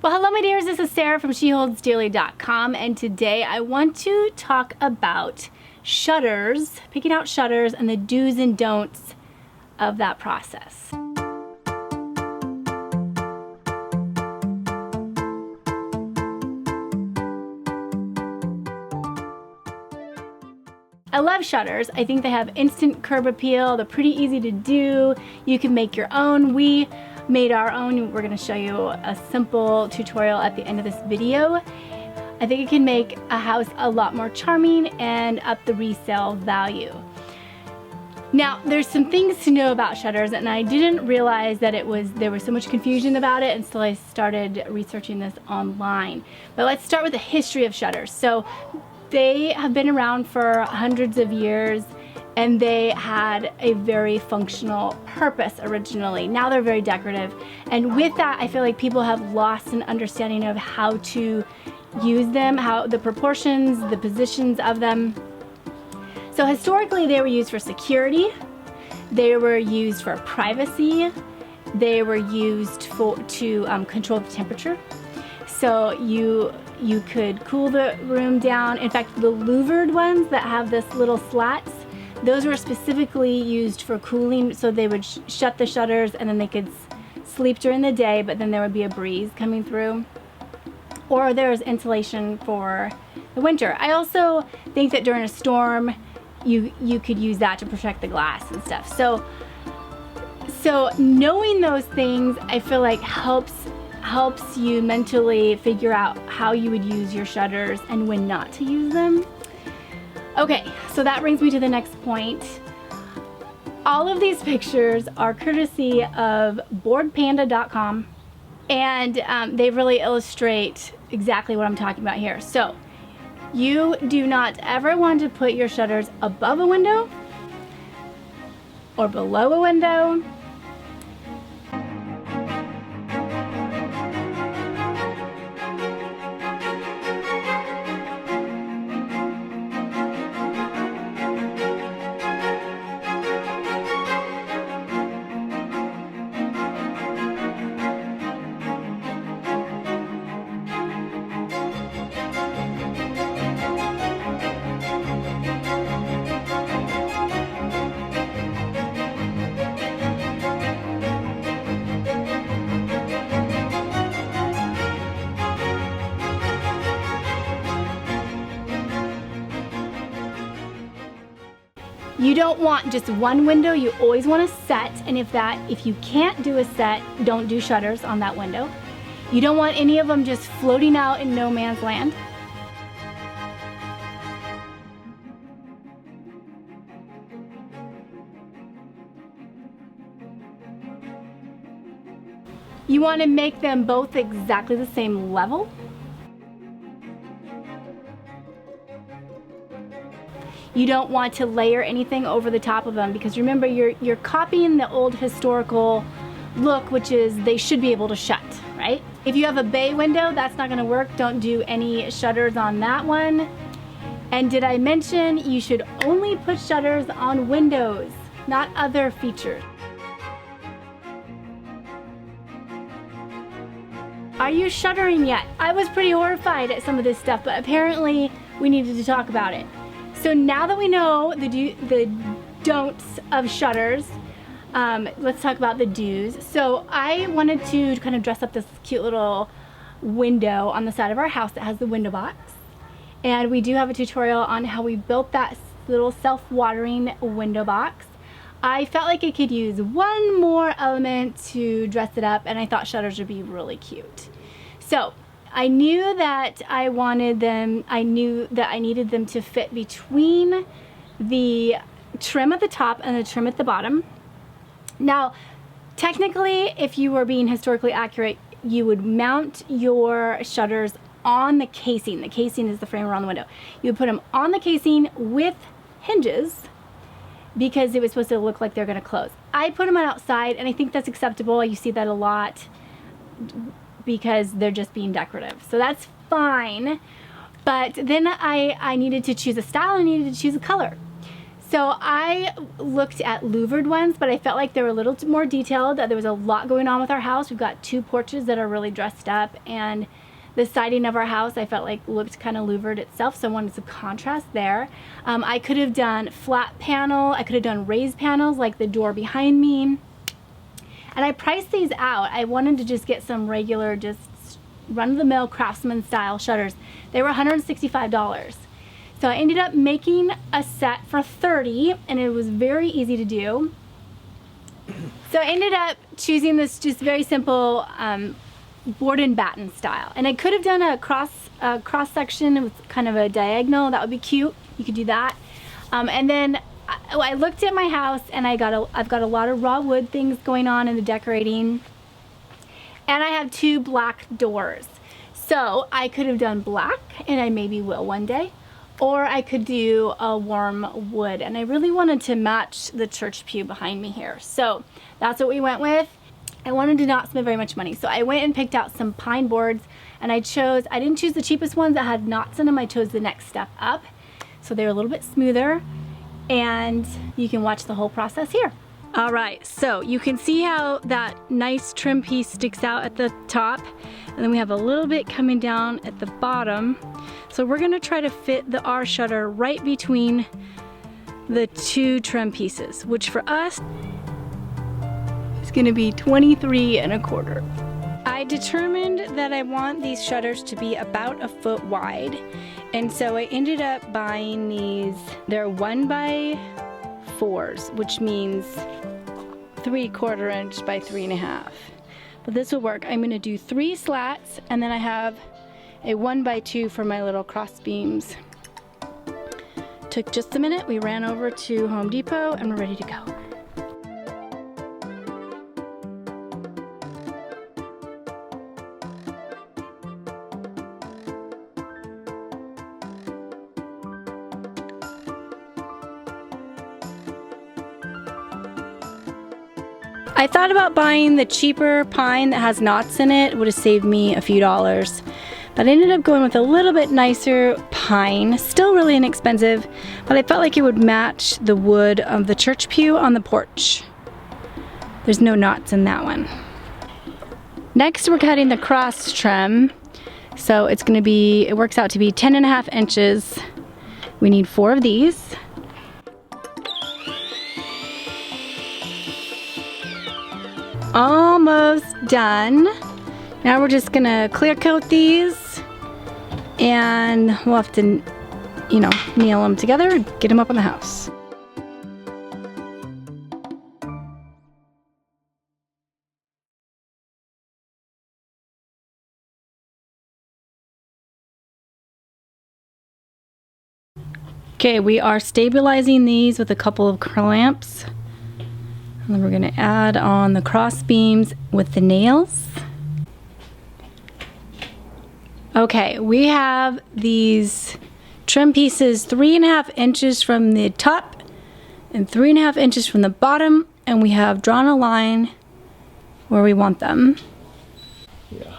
Well, hello my dears, this is Sarah from SheHoldsDearly.com, and today I want to talk about shutters, picking out shutters and the do's and don'ts of that process. I love shutters. I think they have instant curb appeal. They're pretty easy to do. You can make your own. We made our own. We're gonna show you a simple tutorial at the end of this video. I think it can make a house a lot more charming and up the resale value. Now, there's some things to know about shutters, and I didn't realize that there was so much confusion about it until I started researching this online. But let's start with the history of shutters. So they have been around for hundreds of years, and they had a very functional purpose originally. Now they're very decorative. And with that, I feel like people have lost an understanding of how to use them, how the proportions, the positions of them. So historically, they were used for security. They were used for privacy. They were used to control the temperature. So you could cool the room down. In fact, the louvered ones that have this little slats, those were specifically used for cooling, so they would shut the shutters and then they could sleep during the day, but then there would be a breeze coming through. Or there's insulation for the winter. I also think that during a storm, you could use that to protect the glass and stuff. So knowing those things, I feel like helps you mentally figure out how you would use your shutters and when not to use them. Okay, so that brings me to the next point. All of these pictures are courtesy of boardpanda.com, and they really illustrate exactly what I'm talking about here. So you do not ever want to put your shutters above a window or below a window. You don't want just one window, you always want a set, and if you can't do a set, don't do shutters on that window. You don't want any of them just floating out in no man's land. You want to make them both exactly the same level. You don't want to layer anything over the top of them, because remember, you're copying the old historical look, which is they should be able to shut, right? If you have a bay window, that's not gonna work. Don't do any shutters on that one. And did I mention you should only put shutters on windows, not other features? Are you shuttering yet? I was pretty horrified at some of this stuff, but apparently we needed to talk about it. So now that we know the don'ts of shutters, let's talk about the do's. So I wanted to kind of dress up this cute little window on the side of our house that has the window box. And we do have a tutorial on how we built that little self-watering window box. I felt like it could use one more element to dress it up, and I thought shutters would be really cute. So I knew that I needed them to fit between the trim at the top and the trim at the bottom. Now, technically, if you were being historically accurate, you would mount your shutters on the casing. The casing is the frame around the window. You would put them on the casing with hinges, because it was supposed to look like they're gonna close. I put them outside, and I think that's acceptable. You see that a lot, because they're just being decorative. So that's fine. But then I needed to choose a style, I needed to choose a color. So I looked at louvered ones, but I felt like they were a little more detailed. There was a lot going on with our house. We've got 2 porches that are really dressed up, and the siding of our house I felt like looked kind of louvered itself, so I wanted some contrast there. I could have done flat panel. I could have done raised panels like the door behind me. And I priced these out. I wanted to just get some regular, just run-of-the-mill Craftsman style shutters. They were $165. So I ended up making a set for $30, and it was very easy to do. So I ended up choosing this just very simple board and batten style. And I could have done a cross section with kind of a diagonal. That would be cute. You could do that. And then I looked at my house, and I've got a lot of raw wood things going on in the decorating. And I have 2 black doors. So I could have done black, and I maybe will one day. Or I could do a warm wood, and I really wanted to match the church pew behind me here. So that's what we went with. I wanted to not spend very much money. So I went and picked out some pine boards, and I didn't choose the cheapest ones that had knots in them. I chose the next step up. So they're a little bit smoother, and you can watch the whole process here. All right, so you can see how that nice trim piece sticks out at the top, and then we have a little bit coming down at the bottom. So we're gonna try to fit the R shutter right between the 2 trim pieces, which for us is gonna be 23¼ I determined that I want these shutters to be about 1 foot wide, and so I ended up buying these. They're 1x4s, which means 3/4 inch by 3½. But this will work. I'm gonna do 3 slats, and then I have a 1x2 for my little cross beams. Took just a minute. We ran over to Home Depot, and we're ready to go. I thought about buying the cheaper pine that has knots in it. It would have saved me a few dollars. But I ended up going with a little bit nicer pine. Still really inexpensive, but I felt like it would match the wood of the church pew on the porch. There's no knots in that one. Next, we're cutting the cross trim. So it works out to be 10½ inches. We need 4 of these. Almost done. Now we're just gonna clear coat these, and we'll have to, nail them together and get them up in the house. Okay, we are stabilizing these with a couple of clamps. And then we're gonna add on the cross beams with the nails. Okay, we have these trim pieces 3½ inches from the top and 3½ inches from the bottom, and we have drawn a line where we want them. Yeah.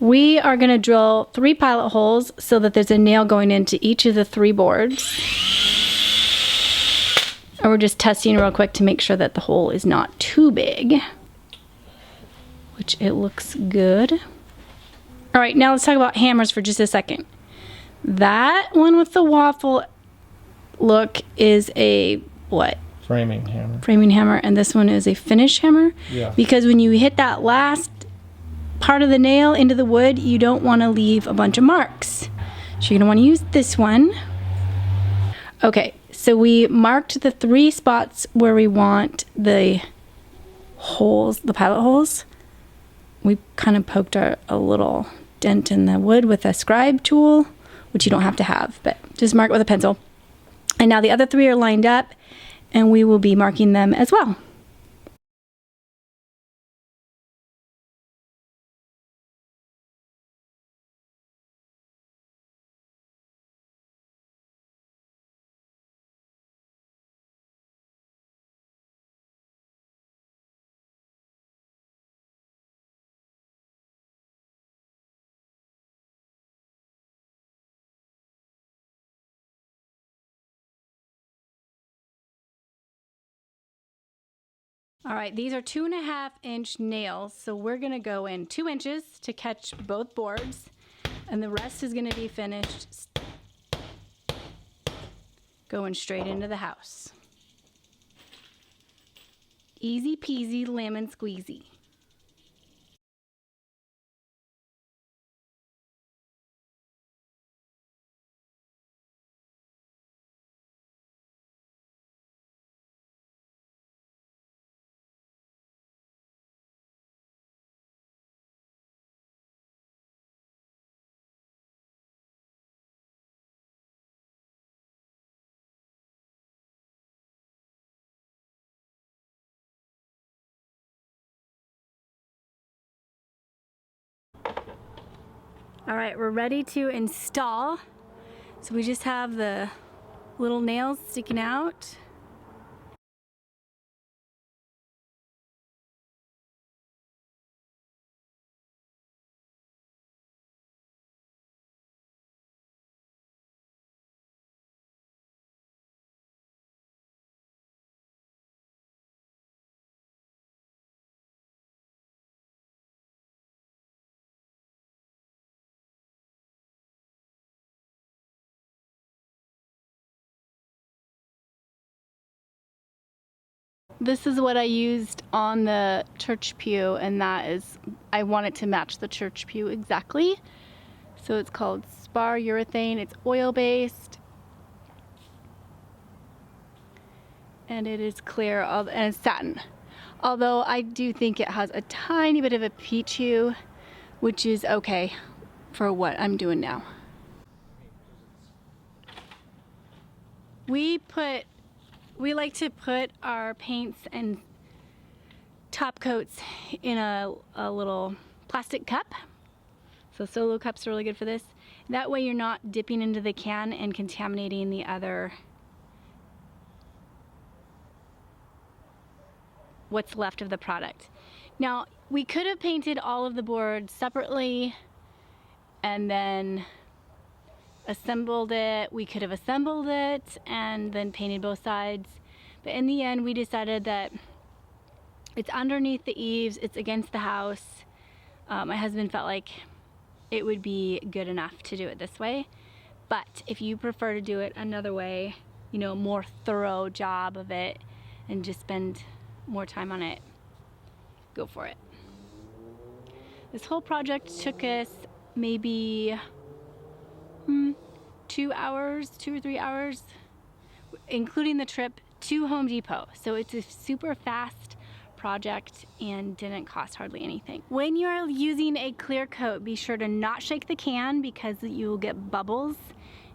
We are gonna drill 3 pilot holes so that there's a nail going into each of the 3 boards. And we're just testing real quick to make sure that the hole is not too big, which it looks good. All right, now let's talk about hammers for just a second. That one with the waffle look is a what? Framing hammer. Framing hammer, and this one is a finish hammer. Yeah. Because when you hit that last part of the nail into the wood, you don't want to leave a bunch of marks. So you're gonna want to use this one. Okay, so we marked the 3 spots where we want the holes, the pilot holes. We kind of poked a little dent in the wood with a scribe tool, which you don't have to have, but just mark it with a pencil. And now the other 3 are lined up, and we will be marking them as well. All right, these are 2.5-inch nails, so we're gonna go in 2 inches to catch both boards, and the rest is gonna be finished going straight into the house. Easy peasy lemon squeezy. All right, we're ready to install. So we just have the little nails sticking out. This is what I used on the church pew, and that is, I want it to match the church pew exactly. So it's called Spar Urethane. It's oil-based. And it is clear, and it's satin. Although I do think it has a tiny bit of a peach hue, which is okay for what I'm doing now. We like to put our paints and top coats in a little plastic cup. So Solo cups are really good for this. That way you're not dipping into the can and contaminating the other, what's left of the product. Now, we could have painted all of the boards separately and then assembled it. We could have assembled it and then painted both sides. But in the end, we decided that it's underneath the eaves, it's against the house. My husband felt like it would be good enough to do it this way. But if you prefer to do it another way, you know, more thorough job of it and just spend more time on it, go for it. This whole project took us maybe 2 hours, 2 or 3 hours, including the trip to Home Depot. So it's a super fast project and didn't cost hardly anything. When you're using a clear coat, be sure to not shake the can because you will get bubbles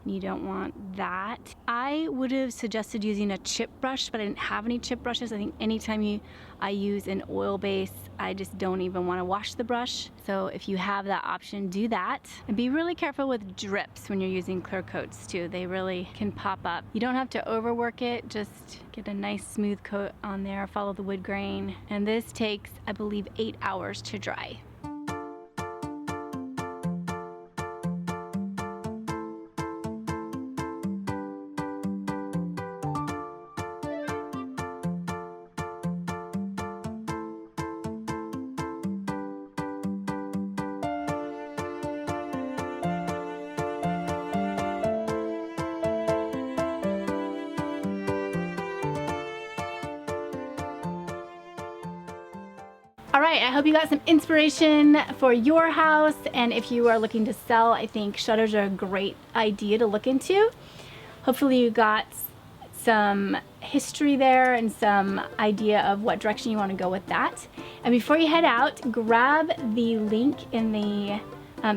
and you don't want that. I would have suggested using a chip brush, but I didn't have any chip brushes. I think anytime I use an oil base, I just don't even want to wash the brush. So if you have that option, do that. And be really careful with drips when you're using clear coats too. They really can pop up. You don't have to overwork it, just get a nice smooth coat on there, follow the wood grain. And this takes, I believe, 8 hours to dry. All right, I hope you got some inspiration for your house, and if you are looking to sell, I think shutters are a great idea to look into. Hopefully you got some history there and some idea of what direction you want to go with that. And before you head out, grab the link in the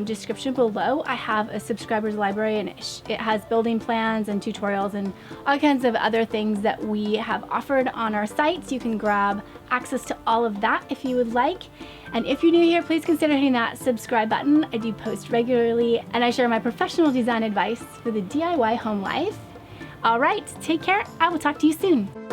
description below. I have a subscribers library, and it has building plans and tutorials and all kinds of other things that we have offered on our site. So you can grab access to all of that if you would like. And if you're new here, please consider hitting that subscribe button. I do post regularly and I share my professional design advice for the DIY home life. All right, take care. I will talk to you soon.